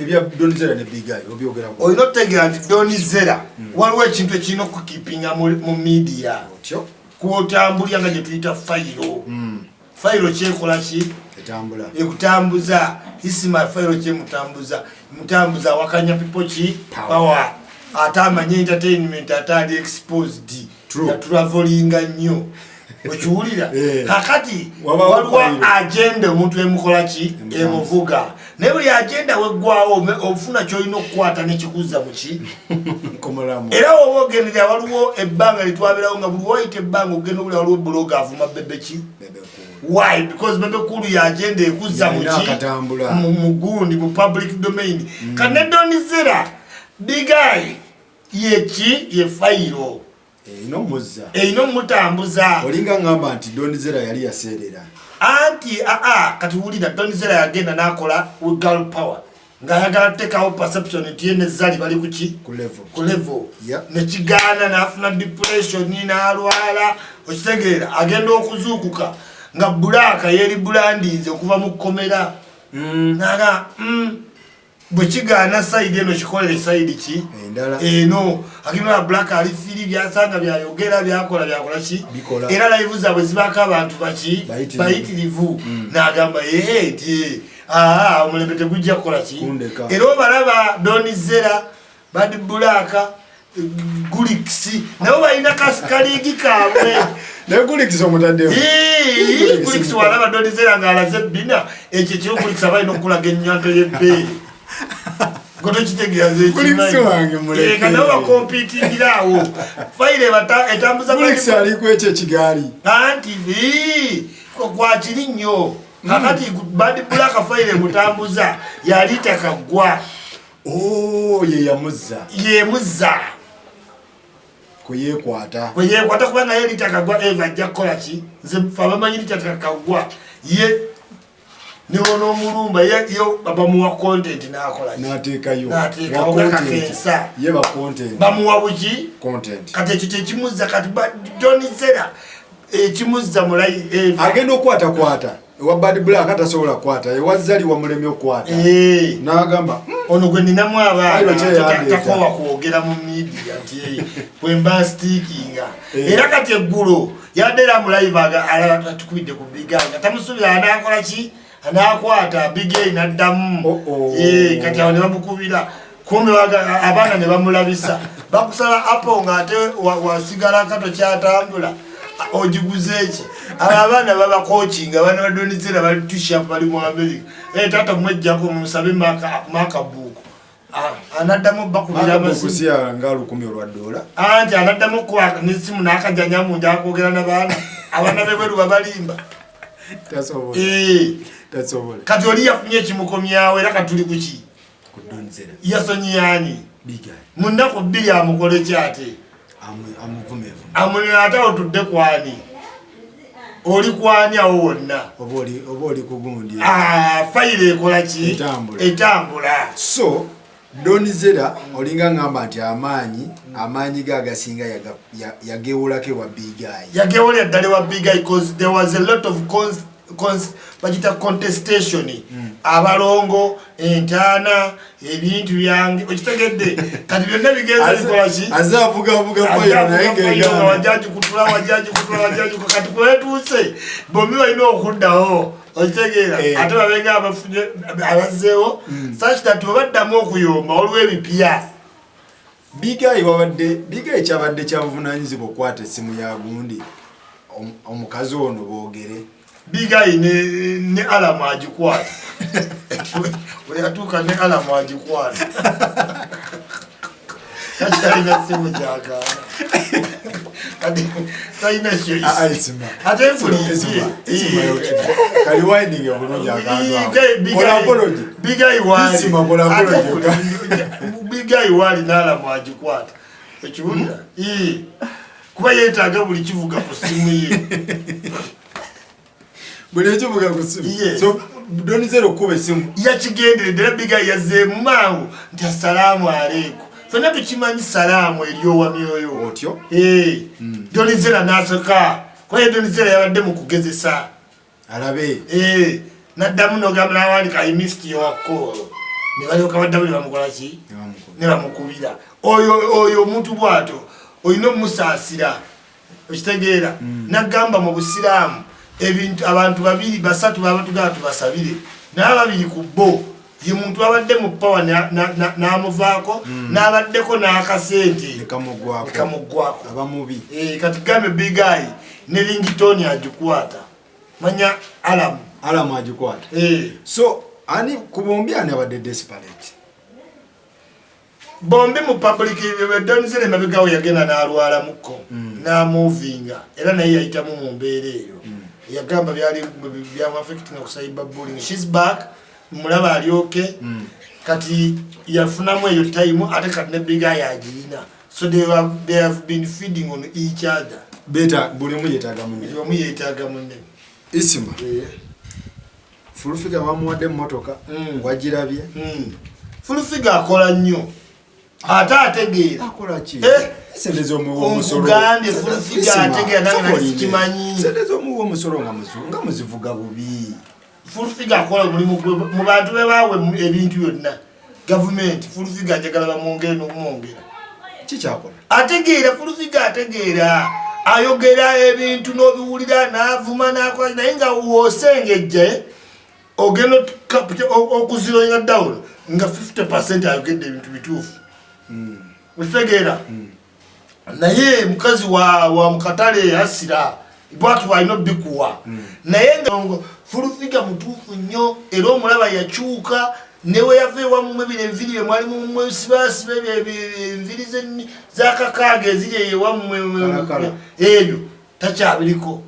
Ebya Donizera ne Bigai obyogera ko. Oyino tegera nti Donizera waliwo ekintu ekino kukipinga mu media. Otyo. Kwotambulya nga gye tuyita fayiro. Fayiro kyekola ki? Etambula. Ekutambuza. Isima fayiro kyemutambuza. Mutambuza wakanya people ki? Power. Ate amanye entertainment atali exposed. Ya travelinga nnyo. Okiwulira? Kakati waliwo agenda omuntu emukola ki? Emuvuga. Ne buli agenda weggwawo ofuna ky'olina okukwata n'ekikuza mu ki? Era woba ogendera waliwo ebbanga litwabirawo nga buli woyita ebbanga ogenda okulya waliwo blogger avuma bebe ki? Why? Because bebe kulu yagenda ekuzza mu ki? Mu gundi mu public domain. Kane Donizera Bigai yeki ye fayiro. Ino muzza. Ino mutambuza. Olinga ngamba nti Donizera yali yaserera. Anti kati wulira Donizera yagenda nakola girl power. Nga yagala tekawo perception nti yene zali bali kuki? Ku level. Yep. Nekigana nafuna depression n'alwala. Okitegeera agenda okuzuukuka nga bulaka yeri bulandinze okuva mu komera. Naga bwekigana side eno kikolere side ki? Endala. Eno akimala black ali fili byasanga byayogera byakola ki? Era live zaabwe zibaka abantu baki? Bayitirivu. Nagamba nti omulembe tegujja kukola ki? Era obalaba Donizera Bad Bulaka Gulix nabo balina kaligi kaabwe. Ne Gulix omutaddewo. Gulix walaba Donizera ng'alaze bina ekyo kyo Gulix abalina okulaga ennyanto y'ebbeeyi. Goto kitegeeza ekimanyi. Kana bakompitingirawo. Fayire etambuza Gulix ali kwekyo ekigaali. Anti kwa kiri nnyo. Kakati Bad Bulaka Fayire mutambuza yali takagwa. Ye yamuzza. Ye muzza. Kuyekwata kubanga yali takagwa eva ajja kukola ki? Nze abamanyi takagwa. Ye niwono mulumba yo bamuwa content nakola ki? Nateekayo. Kakensa. Ye ba content. Bamuwa buki? Content. Kati ekyo ekimuzza kati Donizera ekimuzza mulayi eva. Agenda okwata. Ewa Bad Bulaka tasobola kwata. Ewazali wa mulemi okwata. N'agamba ono gwe ninamu abaana takowa kwogera mu media nti bwemba stickinga. Era kati eggulo yaddera mu live alaba tukubidde ku Biganga tamusubira anakola ki? Anakwata Bigai n'addamu. Kati awo ne bamukubira kumbe abaana ne bamulabisa bakusala apo ng'ate wasigala kato kyatambula. Ojiguze eki abaana baba coaching abana ba Donizera bali tushap bali mu America tata mwejjako musabe maka buku anaddamu bakubira amasiya nga $10,000 anti anaddamu kwa nisimu nakajanya mu njakwogera n'abaana abana beberu babalimba tasobola kati oli yafunye ekimukomyawo era katuli kuki ku Donizera yasonyani Bigai munnaku bbiri amukole kyate amuvumevu amulina ate otudde kwani oli kwani awo wonna oba oli kugundi fayire ekola ki? Etambula. So Donizera olinga ngamba nti amaanyi ge agasinga yagewolako ewa Bigai. Yagewolera ddala ewa Bigai because there was a lot of bagita contestation. Abalongo entaana ebintu byange okitegedde kati byonna bigenza bikola ki? Azaavugavuga fayiro naye ng'egaana wajaji kutula kati kwetuuse bombi balina okuddawo okitegeera ate babenga abafunye abazzeewo such that webaddamu okuyomba waliwo ebipya. Bigai kyabadde kyabuvunaanyizibwa okukwata essimu ya gundi omukazi ono boogere Bigai ne alamu agikwata. Buli atuuka ne alamu agikwata. Kati talina ssimu gyagaana. Kati talina kyoyisi. Ate kaliwindingi obulungi Bigai wali n'alamu agikwata. Ekiwulira? Kuba yeetaaga buli kivuga ku ssimu ye. Bwenekivuga ku ssimu. So Donizera okuba essimu yakigenderedde Bigai yazzeemu mangu nti assalaamu aleikum. Fena tukimanyi salaamu eryowa myoyo. Otyo? Donizera n'aseka. Kwaye Donizera yabadde mu kugezesa. Alabe. N'addamu n'ogamba n'awandika I missed your call. ne balyoka baddamu ne bamukola ki ne bamukubira oyo omuntu bwato olina omusaasira okitegeera nagamba mu busiraamu ebintu abantu babiri basatu baba tugaba tubasabire naye babiri ku bo ye muntu abadde mu power n'amuvaako n'abaddeko n'akasente kamugwako abamubi kati gambe bigayi ne ringitoni agikwata manya alamu agikwata so ani ku bombi ani abadde desperate bombi mu public Donizere mabigawo yagenda n'alwala muko n'amovinga era naye yayitamu mu mbeera eyo yagamba byali affecting okusaiba bullying. She's back mulaba alyoke kati yafunamu eyo time ate kati ne biga yagirina so they have been feeding on each other beta buli mu yetaaga munne isima Full-Figure bamuwadde mmotoka wagirabye Full-Figure akola nnyo ate ategeera akola ki sendeze omuwo omusolo Full-Figure ategeera nange kimanyi sendeze omuwo omusolo nga muzivuga bubi Full-Figure akola mulimu mu bantu bebawe ebintu byonna government Full-Figure ajagala bamwongere n'okumwongera kikyakola ategeera Full-Figure ategeera ayogera ebintu n'obiwulira n'avuma n'akola naye nga wosengejje ogenda okuzironya down nga 50% ayogedde ebintu bituufu okitegeera naye mukazi wa mukatale asira bwatu walina bikuwa naye nga Full-Figure mutuufu nnyo era omulaba yakyuka newe yava ewamu ebyo enviri bye mwali mumwesibasiba enviri zakakaaga eziri ewamu ebyo takyabiriko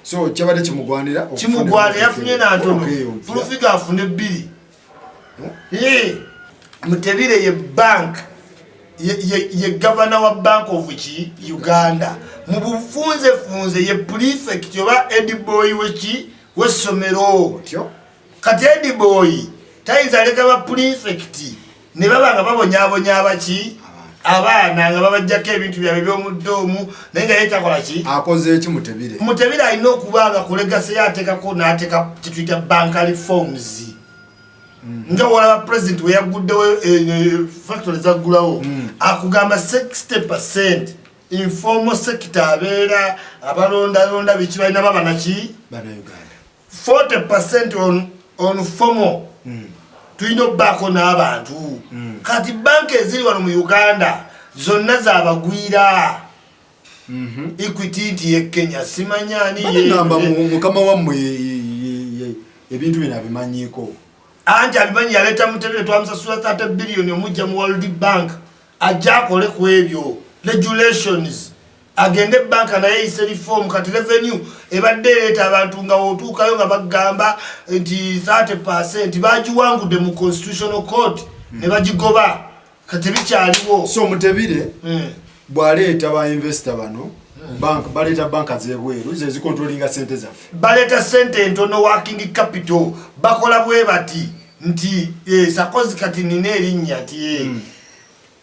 so kyabadde kimugwanira yafunye nantono Full-Figure afune 2 Mutebire ye bank ye governor wa Bank of Uganda mu bufunze ye prefect oba ediboy w'essomero kati ediboy tayinza leka ba prefect ne baba nga babonyabonya abaki abaana nga babajjako ebintu byabwe by'omudoomu naye nga yetakola ki akoze eki Mutebire alina okubanga kulegasi yateekako n'ateeka kituyita bank reforms nga walaba president we yaguddewo factory zaggulawo akugamba 60% informal sector abeera abalondalonda biki balina babanaki Uganda 40% on formal tulina obbaako n'abantu kati banka eziri wano mu Uganda zonna zabagwira Equity nti ye Kenya simanyani namba mukama wammwe ebintu bino abimanyiiko anti abimanyi yaleeta Mutebire twamusasula 30 billion omujja mu World Bank ajja akole ku ebyo regulations agende banka naye ise reform kati revenue ebadde ereeta abantu nga otuukayo nga bagamba nti 30% bagiwangudde mu constitutional court ne bagigoba kati bikyaliwo so Mutebire bwaleeta ba investor bano bank baleeta banka zebweru ze zikontrolinga sente zaffe baleeta sente ntono working capital bakola bwe bati nti sakozi kati nina erinnya ti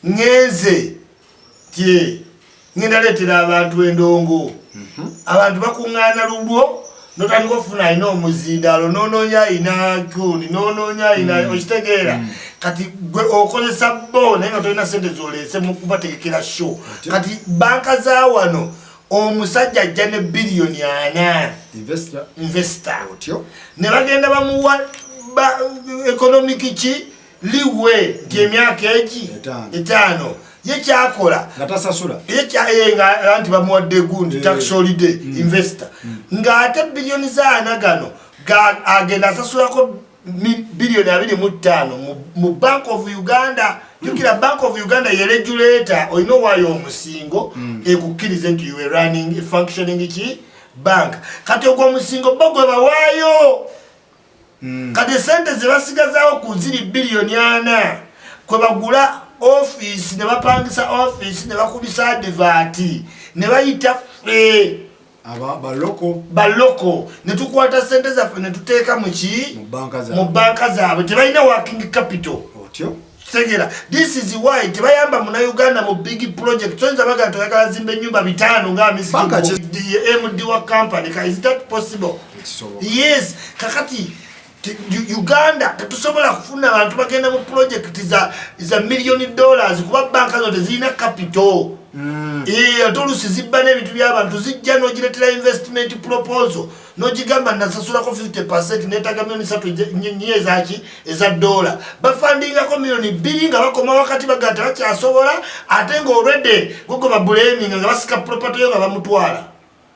ngeze ti ngenda leetera abantu endongo abantu bakuŋŋaana lulwo notandika ofuna alina omuzindaalo noononya ina kuni noononya ina okitegeera kati gwe okozesa bo naye nga tolina sente zoleese mu kubategekera show kati banka za wano omusajja ajja ne biliyoni 4 investor ne bagenda bamuwa economic ki liwe nti emyaka egi 5 ye kyakola ngatasasula nga anti bamuwadde gundi tax holiday investor ng'ate biliyoni zaana gano agenda asasulako biliyoni 25 mu Bank of Uganda. Yukira Bank of Uganda ye regulator olina waayo omusingo ekukkirize nti you were running a functioning ki bank kati ogwo omusingo bagwe bawaayo kati sente ze basigazaawo ku ziri biliyoni 4 kwe bagula office ne bapangisa office ne bakubisa advert ne bayita baloko ne tukwata sente zaffe ne tuteeka mu banka zaabwe tebalina working capital. Segera, this is why tebayamba muna Uganda mu big project tonza baga toyagala zimbe nyumba 5 nga misiki the MD wa company is that possible? Yes, kakati Uganda tetusobola kufuna abantu bagenda mu project za $1 million kuba banka zo tezirina capital. Atolusi zibba n'ebintu by'abantu zijja n'ogiretera investment proposal n'ogigamba nasasulako 50% neetaga $3 eza dola bafandingako $2 nga bakoma wakati bagamba tebakyasobola ate nga already gogoba blaming nga basika property yo nga bamutwala.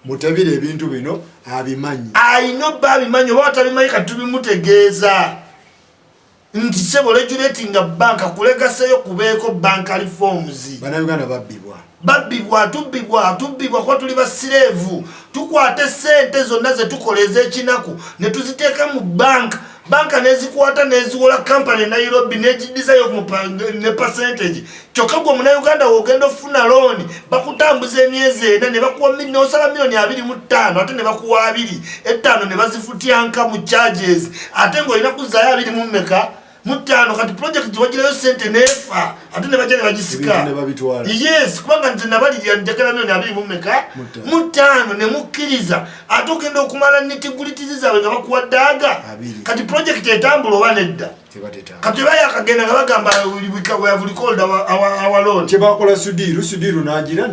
Mutabire ebintu bino abimanyi. Ayino babimanyi oba atabimanyi kati tubimutegeeza nti sebo regulating banka kulegaseyo kubeeko banka reforms. Bannayuganda babbibwa. Tubbibwa kwa tuli basirevu tukwate sente zonna ze tukoleza ekinaku ne tuziteeka mu banka nezikwata neziwola company Nairobi negidizayo ne percentage kyokka gwe Munnayuganda wogenda ofuna loan bakutambuza emyezi ena ne bakuwa n'osala $25 ate ne bakuwa 25 ne bazifutyanka mu charges ate ng'olina kuzaayo 25 kati project wagirayo sente nefa ate ne bajja ne bagisika. Yes, kubanga nze nabalirya njagala $25 ne mukkiriza ate ogenda okumala nitigulities zaabwe nga bakuwa daaga kati project etambula oba nedda. Kati bayakagenda nga bagamba we have recalled our loan. Kyebakola Sudiru n'agira.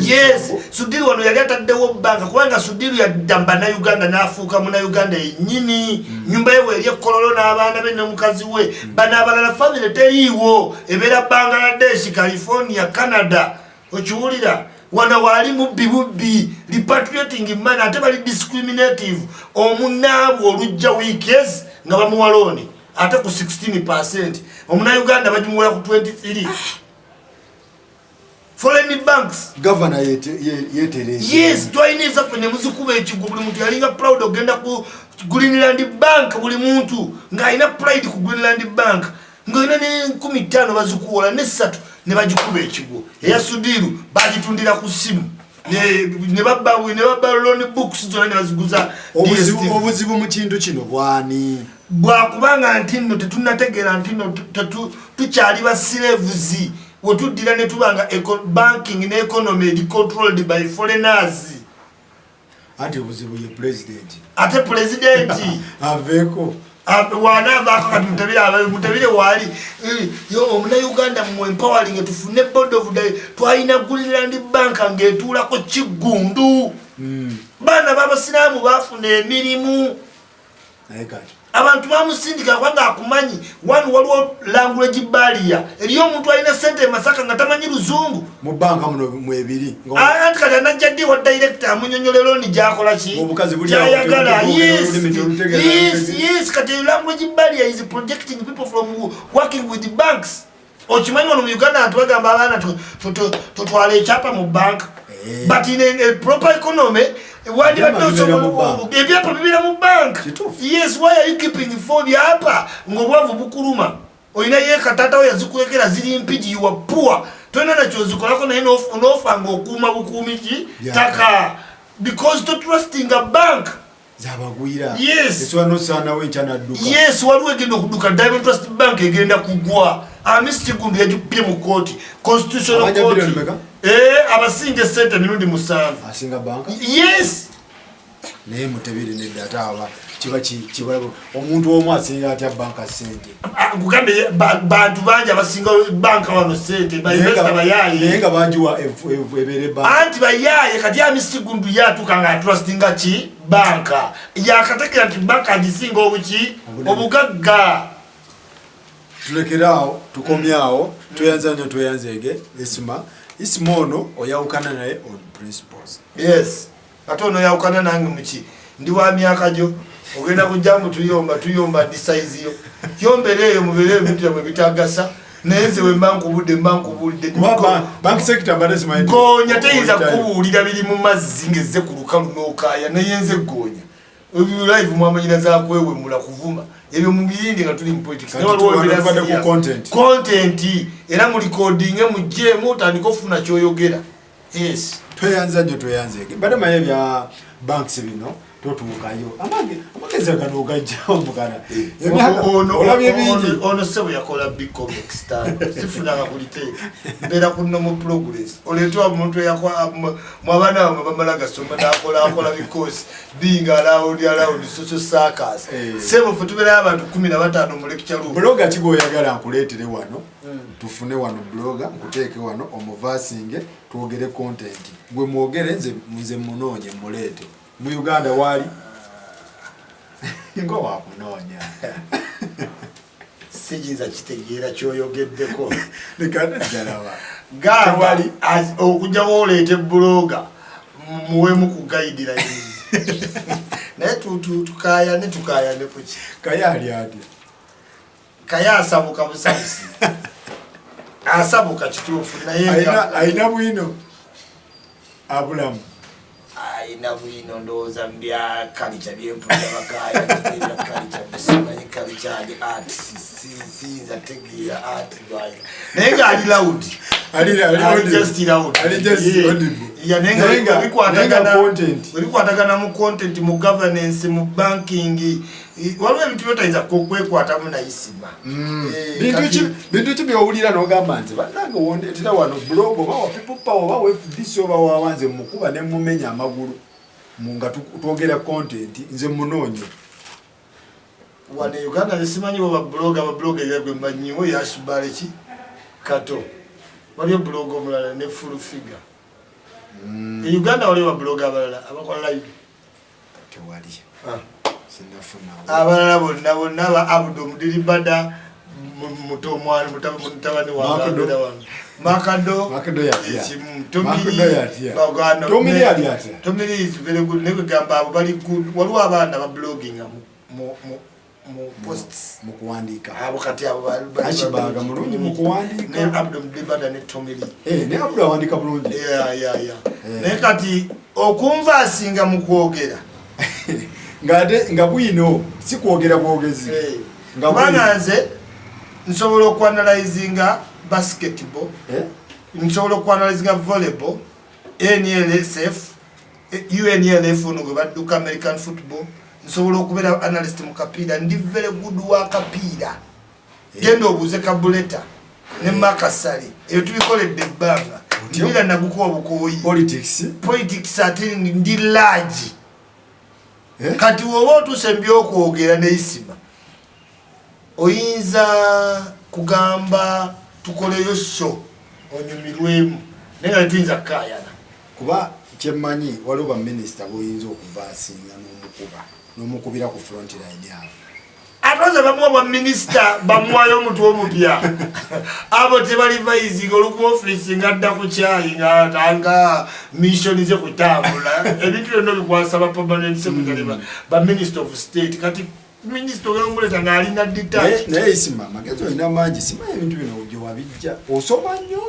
Yes, Sudiru wano yali ataddewo banka kubanga Sudiru yadda Uganda n'afuuka Munnayuganda yennyini nyumba ye weeri ekkololo n'abaana be ne mukazi we bano abalala family teriiwo ebeera Bangladesh, California, Canada okiwulira wana wali mubbi repatriating money ate bali discriminative omunaabwe olujja weekends nga bamuwa loan ate ku 16% Omunnayuganda bagimuwola ku 23%. Foreign banks governor yetereza. Yes, twaine zaffe ne muzikuba ekigo buli muntu yalinga proud ogenda ku Greenland Bank buli muntu nga alina pride ku Greenland Bank ng'olina ne 15 bazikuwola ne 3 ne bagikuba ekigo eya Sudiru bagitundira ku simu ne babba loan books zonna ne baziguza. Obuzibu mu kintu kino bwani bwakubanga nti nno tetunategeera nti nno tukyali basirevuzi wetuddira ne tubanga banking ne economy controlled by foreigners. Ate obuzibu ye president. Ate president aveeko wanaavaako kati mutabire waali Omunnayuganda mu empowering tufune board of twalina Greenland Bank ng'etuulako Kiggundu. Baana b'abasiraamu baafuna emirimu. Abantu bamusindika kubanga akumanyi waliwo language barrier eriyo omuntu alina sente Masaka nga tamanyi Luzungu mu banka muno mwebiri anti kati anajja ddi wa director amunyonyolero ni gyakola ki obukazi buli ayagala. Yes, kati language barrier is projecting people from working with the banks. Okimanyi wano mu Uganda bagamba abaana tutwala ekyapa mu bank but in a proper economy why ebyapa bibira mu bank. Yes, why are you keeping for byapa ng'obwavu bukuluma olina ye katata we yazikulekera ziri mpigi you are poor tolina nakyo zikolako naye n'ofanga okuuma bukuumi ki taka because to trusting a bank zabagwira. Yes, waliwo egenda okuduka Diamond Trust Bank egenda kugwa. Miss Kiggundu yagipye mu court constitutional court abasinga sente mirundi 7 asinga banka. Yes, naye mutabire ne data aba kiba omuntu omu asinga atya banka sente kugambe bantu bangi abasinga banka wano sente bainvesta bayaye naye nga bagiwa ebere banka anti bayaye kati Miss Kiggundu yatuuka nga trustinga ki banka yakatekera nti banka agisinga obugagga. Tulekeraawo tukomyawo tweyanzege Isma ono oyawukana naye on principles. Yes, ate ono oyawukana nange muki ndi wa myaka gyo ogenda kujja mu tuyomba disize yo yombereeyo mubeere ebintu byamwe bitagasa naye nze we mbankubudde bank sector management goonya teyinza kubuulira biri mu mazzi ngezze ku lukalu n'okaaya naye nze goonya live mwamanyina zakwewemula kuvuma ebyo mubiyindi nga tuli mu politics content era mu recording mujjeemu otandika ofuna kyoyogera. Yes, tweyanzege badama ebya banks bino totuukayo amagezi agano ogajjawo mukana ono sebo yakola big comic star sifunanga kuliteeka mbeera kuno mu progress oleetwa omuntu mwabaana bamwe bamala gasoma akola bikosi being around social circus sebo fe tubeerayo abantu 15 mu lecture room bloga kigoyagala nkuleetere wano tufune wano bloga nkuteeke wano omuvasinge twogere content gwe mwogere nze munoonye muleete mu Uganda wali ngo wakunoonya sijinza kitegeera kyoyogeddeko nekanajalaba gamba okujja woleete buloga muwemu ku guideline naye tukayane kuki kaya ali ati kaya asabuka busabusi asabuka kituufu naye aina bwino abulamu aina bwino ndowooza mbya kalica byempuza bakaya kalica bisimanyi kalica ali art sinza tegeera art lwayo naye nga ali loud ali just loud bikwatagana mu content mu governance mu banking waliwo ebintu byotayinza kwekwatamu nayisima bintu ki byowulira n'ogamba nti bannange wondeetera wano blog oba wa people power oba wa FDC oba wawanze mukuba ne mumenya amagulu nga twogera content nze munoonye wane Uganda nesimanyi ababloga yagwe mbanyiwo yashibale ki kato waliyo blog omulala ne full figure Uganda waliyo ababloga abalala abakola live tewali abalala bonna ba Abdul Mudiribada mutomwani mutabani wa Makado Tomili is very good never gamba bali good waliwo abana ba blogging mu posts mu kuwandika abo kati abo bachibaga mulungi mu kuwandika ne Abdul Mudiribada ne Tomili ne Abdul awandika bulungi ne kati okumva asinga mu kwogera nga bwino si kwogera bwogezi nga bananze nsobola okwanalizinga basketball nsobola okwanalizinga volleyball NLSF UNLF ono gwe badduka American football nsobola okubeera analyst mu kapiira ndi very good wa kapiira genda obuuze kabuleta ne makasale eyo tubikoledde ebbanga mpira nagukuwa bukoyi politics ate ndi large kati woba otusembye okwogera neisima oyinza kugamba tukoleyo show onyumirwemu naye nga tuyinza kukayana kuba kyemmanyi waliwo baminister boyinza okuvaasinga n'omukubira ku front line yaabo atoze bamuwa baminisita bamuwayo omutwe omupya abo tebali vayizinga oluku ofisi nga adda ku kyayi nga mission ze kutambula ebintu byonna bikwasa ba permanent secretary ba minister of state kati minister ogambuleta ng'alina detach naye isima magezi olina mangi simanyi ebintu bino gye wabijja osoma nnyo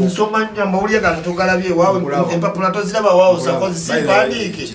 nsoma nnyo amawulire gange togalabye waawe empapula toziraba waawe sakozi simpaandiike